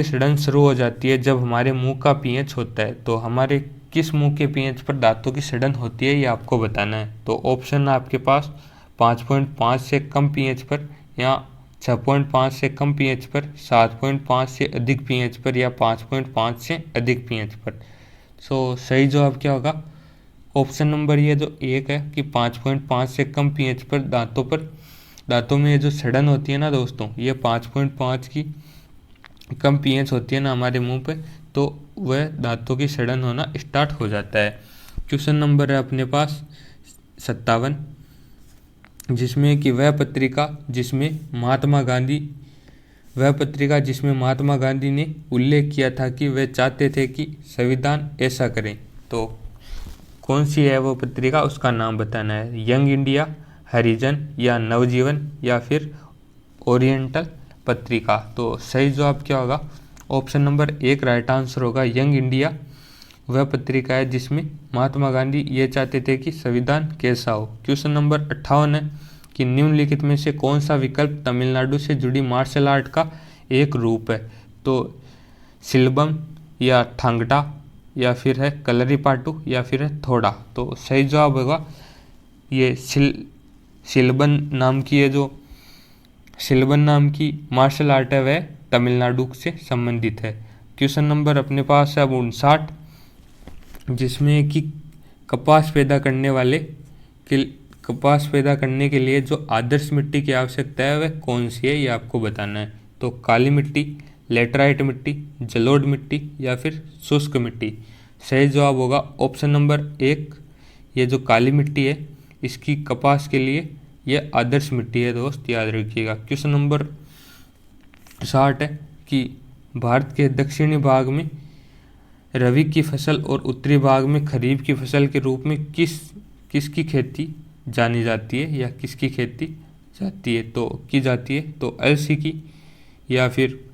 सड़न शुरू हो जाती है जब हमारे मुंह का पीएच होता है। तो हमारे किस मुंह के पीएच पर दांतों की सड़न होती है, ये आपको बताना है। तो ऑप्शन है आपके पास 5.5 से कम पीएच पर, या 6.5 से कम पीएच पर, 7.5 से अधिक पीएच पर, या 5.5 से अधिक पीएच पर। सो सही जवाब क्या होगा? ऑप्शन नंबर ये जो एक है कि 5.5 से कम पीएच पर दांतों में ये जो सड़न होती है ना दोस्तों, ये 5.5 की कम पीएच होती है ना हमारे मुंह पे, तो वह दांतों की सड़न होना स्टार्ट हो जाता है। क्वेश्चन नंबर है अपने पास 57, जिसमें कि वह पत्रिका जिसमें महात्मा गांधी ने उल्लेख किया था कि वे चाहते थे कि संविधान ऐसा करें। तो कौन सी है वो पत्रिका, उसका नाम बताना है। यंग इंडिया, हरिजन, या नवजीवन, या फिर ओरिएंटल पत्रिका। तो सही जवाब क्या होगा? ऑप्शन नंबर 1 राइट आंसर होगा, यंग इंडिया वह पत्रिका है जिसमें महात्मा गांधी ये चाहते थे कि संविधान कैसा हो। क्वेश्चन नंबर 58 है कि निम्नलिखित में से कौन सा विकल्प तमिलनाडु से जुड़ी मार्शल आर्ट का एक रूप है? तो सिलबम, या थांगटा, या फिर है कलरीपाटू, या फिर है थोड़ा। तो सही जवाब होगा ये सिलबन नाम की मार्शल आर्ट है, वह तमिलनाडु से संबंधित है। क्वेश्चन नंबर अपने पास है अब 59, जिसमें कि कपास पैदा करने के लिए जो आदर्श मिट्टी की आवश्यकता है वह कौन सी है, ये आपको बताना है। तो काली मिट्टी, लेटराइट मिट्टी, जलोढ़ मिट्टी, या फिर शुष्क मिट्टी। सही जवाब होगा ऑप्शन नंबर 1, ये जो काली मिट्टी है इसकी कपास के लिए ये आदर्श मिट्टी है दोस्त, याद रखिएगा। क्वेश्चन नंबर 60 है कि भारत के दक्षिणी भाग में रबी की फसल और उत्तरी भाग में खरीफ की फसल के रूप में किसकी खेती जानी जाती है, या किसकी खेती की जाती है? तो अलसी की, या फिर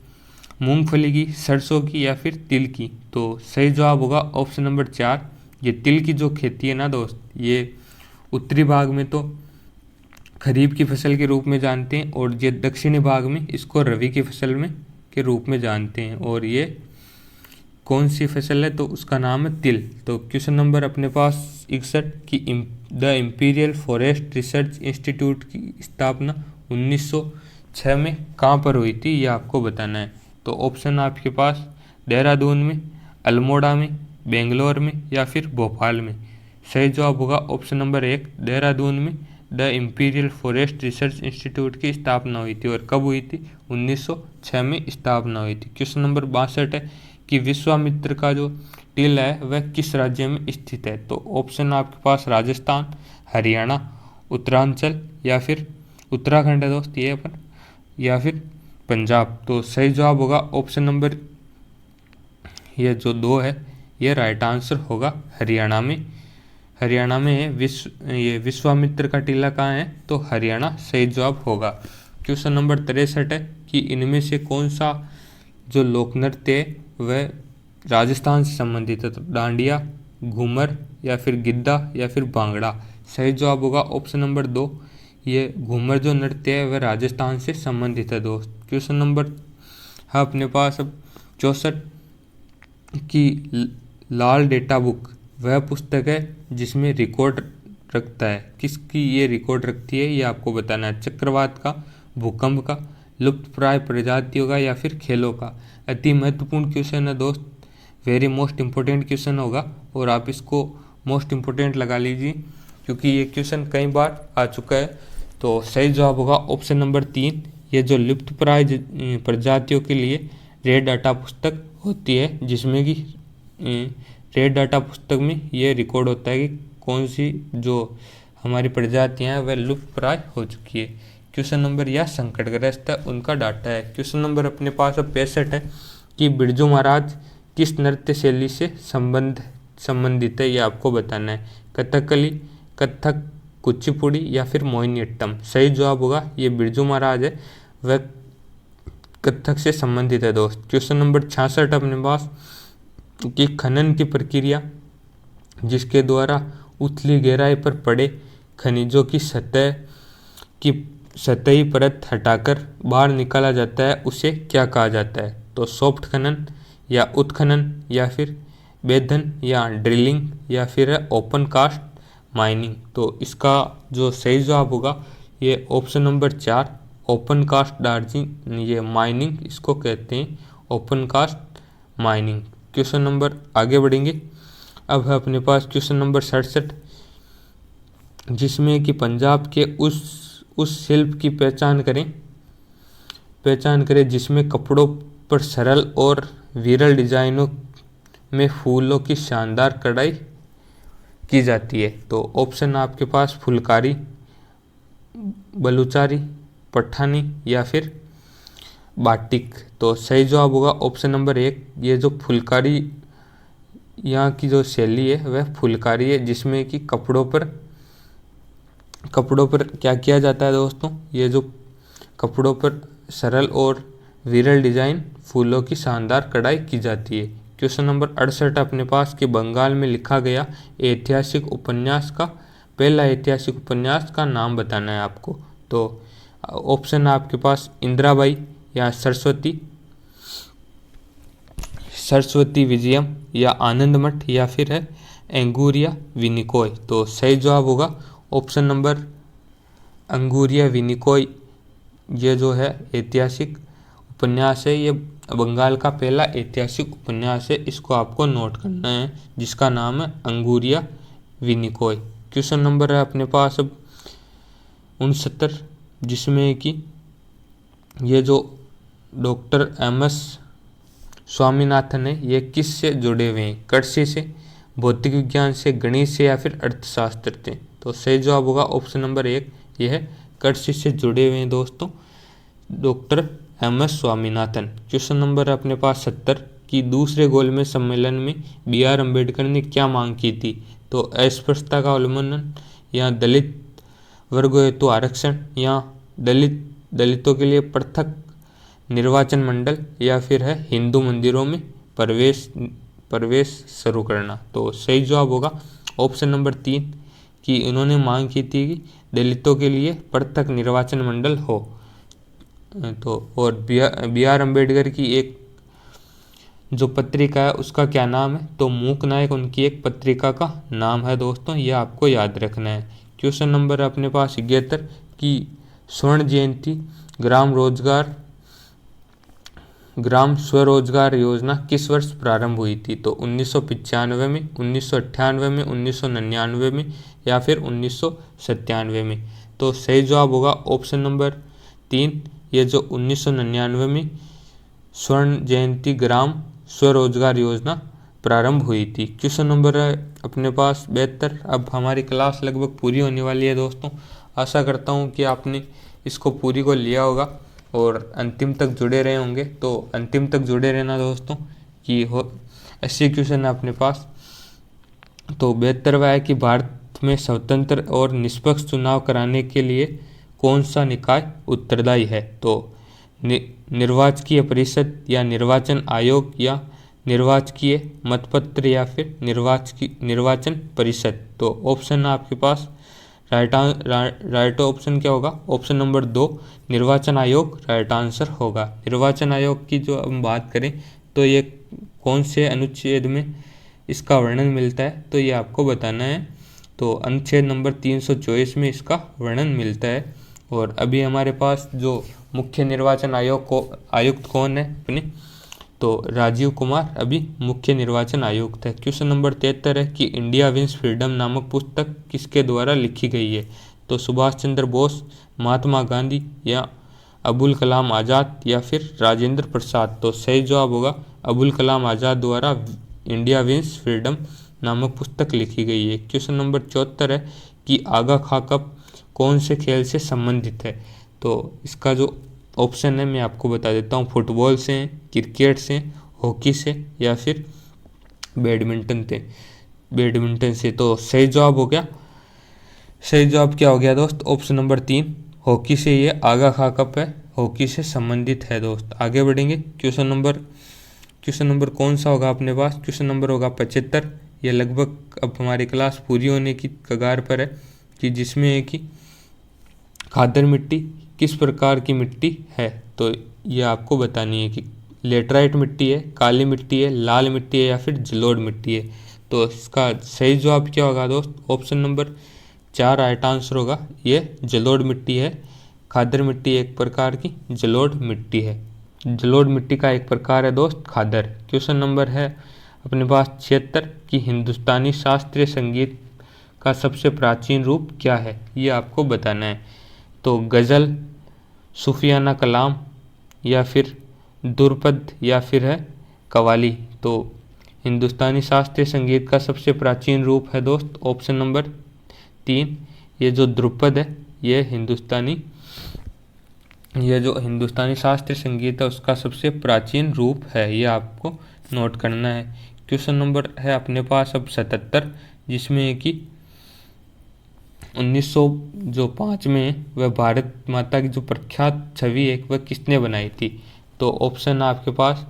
मूंगफली की, सरसों की, या फिर तिल की। तो सही जवाब होगा ऑप्शन नंबर 4, ये तिल की जो खेती है ना दोस्त, ये उत्तरी भाग में तो खरीफ की फसल के रूप में जानते हैं, और ये दक्षिणी भाग में इसको रबी की फसल के रूप में जानते हैं। और ये कौन सी फसल है? तो उसका नाम है तिल। तो क्वेश्चन नंबर अपने पास 61 कि the imperial forest research institute की स्थापना 1906 में कहाँ पर हुई थी, ये आपको बताना है। तो ऑप्शन आपके पास देहरादून में, अल्मोड़ा में, बेंगलोर में, या फिर भोपाल में। सही जवाब होगा ऑप्शन नंबर 1, देहरादून में the imperial forest research institute की स्थापना हुई थी। और कब हुई थी? 1906 में स्थापना हुई थी। क्वेश्चन नंबर 62 है कि विश्वामित्र का जो टीला है वह किस राज्य में स्थित है? तो ऑप्शन आपके पास राजस्थान, हरियाणा, उत्तरांचल, या फिर उत्तराखंड है दोस्त ये अपन, या फिर पंजाब। तो सही जवाब होगा ऑप्शन नंबर ये जो 2 है ये राइट आंसर होगा, हरियाणा में है ये विश्वामित्र का टीला कहाँ है? तो हरियाणा सही जवाब होगा। क्वेश्चन नंबर 63 है कि इनमें से कौन सा जो लोक नृत्य है वह राजस्थान से संबंधित है? तो डांडिया, घूमर, या फिर गिद्दा, या फिर भांगड़ा। सही जवाब होगा ऑप्शन नंबर 2, ये घूमर जो नृत्य है वह राजस्थान से संबंधित है दोस्त। क्वेश्चन नंबर है अपने पास अब 64 की लाल डेटा बुक वह पुस्तक है जिसमें रिकॉर्ड रखता है, किसकी ये रिकॉर्ड रखती है, ये आपको बताना है। चक्रवात का, भूकंप का, लुप्तप्राय प्रजातियों का, या फिर खेलों का। अति महत्वपूर्ण क्वेश्चन है दोस्त, वेरी मोस्ट इम्पोर्टेंट क्वेश्चन होगा, और आप इसको मोस्ट इम्पोर्टेंट लगा लीजिए क्योंकि ये क्वेश्चन कई बार आ चुका है। तो सही जवाब होगा ऑप्शन नंबर 3, ये जो लुप्तप्राय प्रजातियों के लिए रेड डाटा पुस्तक होती है, जिसमें कि रेड डाटा पुस्तक में ये रिकॉर्ड होता है कि कौन सी जो हमारी प्रजातियां हैं वह लुप्त प्राय हो चुकी है। क्वेश्चन नंबर या संकटग्रस्त है उनका डाटा है। क्वेश्चन नंबर अपने पास अब 65 है कि बिरजू महाराज किस नृत्य शैली से संबंधित है, ये आपको बताना है। कथकली, कथक, कुचिपुड़ी या फिर मोहिनीअट्टम। सही जवाब होगा ये बिरजू महाराज है, वह कथक से संबंधित है दोस्त। क्वेश्चन नंबर 66 अपने पास कि खनन की प्रक्रिया जिसके द्वारा उथली गहराई पर पड़े खनिजों की सतही परत हटाकर बाहर निकाला जाता है उसे क्या कहा जाता है। तो सॉफ्ट खनन या उत्खनन या फिर बेधन या ड्रिलिंग या फिर ओपन कास्ट माइनिंग। तो इसका जो सही जवाब होगा ये option number 4 open cast dredging, ये माइनिंग इसको कहते हैं, open cast mining. Question number आगे बढ़ेंगे। अब है अपने पास क्वेश्चन नंबर 67 जिसमें कि पंजाब के उस शिल्प की पहचान करें जिसमें कपड़ों पर सरल और विरल डिजाइनों में फूलों की शानदार कढ़ाई की जाती है। तो ऑप्शन आपके पास फुलकारी, बलूचारी, पठानी या फिर बाटिक। तो सही जवाब होगा ऑप्शन नंबर 1, ये जो फुलकारी यहाँ की जो शैली है वह फुलकारी है, जिसमें कि कपड़ों पर क्या किया जाता है दोस्तों, ये जो कपड़ों पर सरल और विरल डिजाइन फूलों की शानदार कढ़ाई की जाती है। क्वेश्चन नंबर 68 अपने पास कि बंगाल में लिखा गया पहला ऐतिहासिक उपन्यास का नाम बताना है आपको। तो ऑप्शन आपके पास इंदिराबाई या सरस्वती विजयम या आनंद मठ या फिर है अंगुरिया विनिकोय। तो सही जवाब होगा ऑप्शन नंबर अंगुरिया विनिकोय। ये जो है ऐतिहासिक उपन्यास है, ये बंगाल का पहला ऐतिहासिक उपन्यास है, इसको आपको नोट करना है, जिसका नाम है अंगुरिया विनिकोय। क्वेश्चन नंबर है अपने पास अब 69 जिसमें कि ये जो डॉक्टर MS स्वामीनाथन है ये किस से जुड़े हुए हैं, कृषि से, भौतिक विज्ञान से, गणित से या फिर अर्थशास्त्र से। तो सही जवाब होगा ऑप्शन नंबर 1, यह कृषि से जुड़े हुए हैं दोस्तों, doctor MS Swaminathan. Question number अपने पास 70 कि दूसरे गोलमेज सम्मेलन में BR अम्बेडकर ने क्या मांग की थी। तो अस्पृश्यता का उन्मूलन या दलित वर्गों हेतु आरक्षण या दलितों के लिए पृथक निर्वाचन मंडल या फिर है हिंदू मंदिरों में प्रवेश शुरू करना। तो सही जवाब होगा ऑप्शन नंबर 3 कि उन्होंने मांग की थी कि दलितों के लिए पृथक निर्वाचन मंडल हो। तो और BR अम्बेडकर की एक जो पत्रिका है उसका क्या नाम है, तो मूक नायक उनकी एक पत्रिका का नाम है दोस्तों, ये आपको याद रखना है। क्वेश्चन नंबर अपने पास 71 की स्वर्ण जयंती ग्राम स्वरोजगार योजना किस वर्ष प्रारंभ हुई थी। तो 1995 में, 1998 में, 1999 में या फिर 1997 में। तो सही जवाब होगा ऑप्शन नंबर 3, ये जो 1999 में स्वर्ण जयंती ग्राम स्वरोजगार योजना प्रारंभ हुई थी। क्वेश्चन नंबर है अपने पास 72। अब हमारी क्लास लगभग पूरी होने वाली है दोस्तों, आशा करता हूँ कि आपने इसको पूरी को लिया होगा और अंतिम तक जुड़े रहे होंगे। तो अंतिम तक जुड़े रहना दोस्तों कि ऐसे क्वेश्चन है अपने पास। तो 72वां है कि भारत में स्वतंत्र और निष्पक्ष चुनाव कराने के लिए कौन सा निकाय उत्तरदायी है। तो निर्वाचकीय परिषद या निर्वाचन आयोग या निर्वाचकीय मतपत्र या फिर निर्वाचन परिषद। तो ऑप्शन आपके पास राइट ऑप्शन क्या होगा, ऑप्शन नंबर 2 निर्वाचन आयोग राइट आंसर होगा। निर्वाचन आयोग की जो हम बात करें तो ये कौन से अनुच्छेद में इसका वर्णन मिलता है, तो ये आपको बताना है। तो अनुच्छेद नंबर 324 में इसका वर्णन मिलता है। और अभी हमारे पास जो मुख्य निर्वाचन आयुक्त कौन है अपने, तो राजीव कुमार अभी मुख्य निर्वाचन आयुक्त है। क्वेश्चन नंबर 73 है कि इंडिया विंस फ्रीडम नामक पुस्तक किसके द्वारा लिखी गई है। तो सुभाष चंद्र बोस, महात्मा गांधी या अबुल कलाम आज़ाद या फिर राजेंद्र प्रसाद। तो सही जवाब होगा अबुल कलाम आज़ाद द्वारा इंडिया विंस फ्रीडम नामक पुस्तक लिखी गई है। क्वेश्चन नंबर 74 है कि आगा खां कप कौन से खेल से संबंधित है। तो इसका जो ऑप्शन है मैं आपको बता देता हूँ, फुटबॉल से, क्रिकेट से, हॉकी से या फिर बैडमिंटन से। तो सही जवाब हो गया, सही जवाब क्या हो गया दोस्त, ऑप्शन नंबर 3 हॉकी से। ये आगा खां कप है, हॉकी से संबंधित है दोस्त। आगे बढ़ेंगे, क्वेश्चन नंबर कौन सा होगा अपने पास, क्वेश्चन नंबर होगा 75। ये लगभग अब हमारी क्लास पूरी होने की कगार पर है, कि जिसमें है कि खादर मिट्टी किस प्रकार की मिट्टी है। तो ये आपको बतानी है कि लेटराइट मिट्टी है, काली मिट्टी है, लाल मिट्टी है या फिर जलोढ़ मिट्टी है। तो इसका सही जवाब क्या होगा दोस्त, ऑप्शन नंबर 4 राइट आंसर होगा, ये जलोढ़ मिट्टी है। खादर मिट्टी एक प्रकार की जलोढ़ मिट्टी है। जलोढ़ मिट्टी का एक प्रकार है दोस्त खादर। क्वेश्चन नंबर है अपने पास 76 कि हिंदुस्तानी शास्त्रीय संगीत का सबसे प्राचीन रूप क्या है, ये आपको बताना है। तो गज़ल, सूफियाना कलाम या फिर दुर्पद या फिर है कवाली। तो हिंदुस्तानी शास्त्रीय संगीत का सबसे प्राचीन रूप है दोस्त ऑप्शन नंबर 3, ये जो ध्रुपद है, ये जो हिंदुस्तानी शास्त्रीय संगीत है उसका सबसे प्राचीन रूप है, ये आपको नोट करना है। क्वेश्चन नंबर है अपने पास अब 77, जिसमें कि 1905 में वह भारत माता की जो प्रख्यात छवि है वह किसने बनाई थी। तो ऑप्शन है आपके पास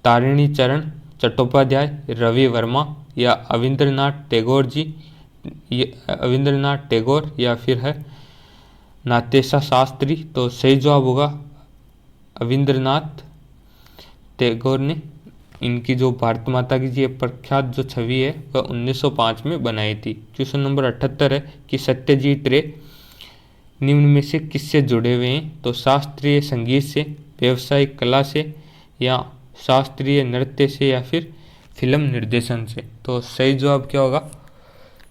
तारिणी चरण चट्टोपाध्याय, रवि वर्मा या अविंद्रनाथ टैगोर या फिर है नातेशा शास्त्री। तो सही जवाब होगा अविंद्रनाथ टैगोर ने इनकी जो भारत माता की ये प्रख्यात जो छवि है वह 1905 में बनाई थी। क्वेश्चन नंबर 78 है कि सत्यजीत रे निम्न में से किससे जुड़े हुए हैं। तो शास्त्रीय संगीत से, व्यावसायिक कला से या शास्त्रीय नृत्य से या फिर फिल्म निर्देशन से। तो सही जवाब क्या होगा,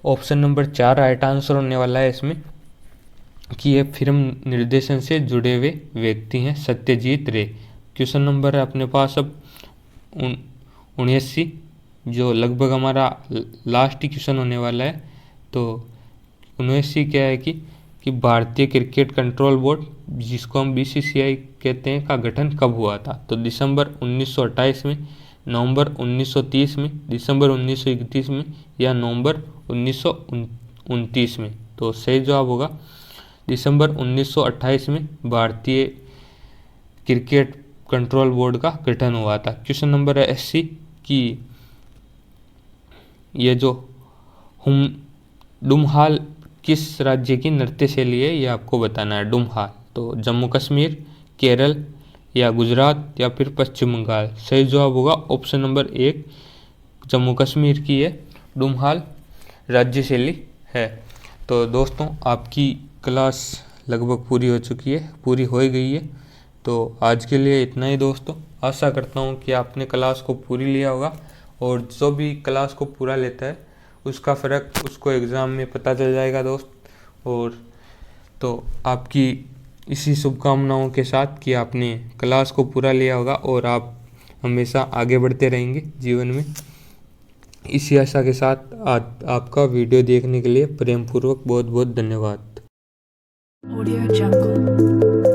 ऑप्शन नंबर 4 राइट आंसर होने वाला है इसमें, कि ये फिल्म निर्देशन से जुड़े हुए व्यक्ति हैं सत्यजीत रे। क्वेश्चन नंबर है अपने पास अब 79, जो लगभग हमारा लास्ट क्वेश्चन होने वाला है। तो 79 क्या है कि भारतीय क्रिकेट कंट्रोल बोर्ड, जिसको हम बीसीसीआई कहते हैं, का गठन कब हुआ था। तो दिसंबर 1928 में, नवंबर 1930 में, दिसंबर 1931 में या नवंबर 1929 में। तो सही जवाब होगा दिसंबर 1928 में भारतीय क्रिकेट कंट्रोल बोर्ड का गठन हुआ था। क्वेश्चन नंबर है 80 कि ये जो डुमहाल किस राज्य की नृत्य शैली है, ये आपको बताना है। डुमहाल तो जम्मू कश्मीर, केरल या गुजरात या फिर पश्चिम बंगाल। सही जवाब होगा ऑप्शन नंबर 1, जम्मू कश्मीर की ये डुमहाल राज्य शैली है। तो दोस्तों आपकी क्लास लगभग पूरी हो चुकी है, पूरी हो गई है। तो आज के लिए इतना ही दोस्तों। आशा करता हूँ कि आपने क्लास को पूरी लिया होगा, और जो भी क्लास को पूरा लेता है उसका फ़र्क उसको एग्ज़ाम में पता चल जाएगा दोस्त। और तो आपकी इसी शुभकामनाओं के साथ कि आपने क्लास को पूरा लिया होगा और आप हमेशा आगे बढ़ते रहेंगे जीवन में, इसी आशा के साथ आपका वीडियो देखने के लिए प्रेमपूर्वक बहुत बहुत धन्यवाद। Audio Jungle।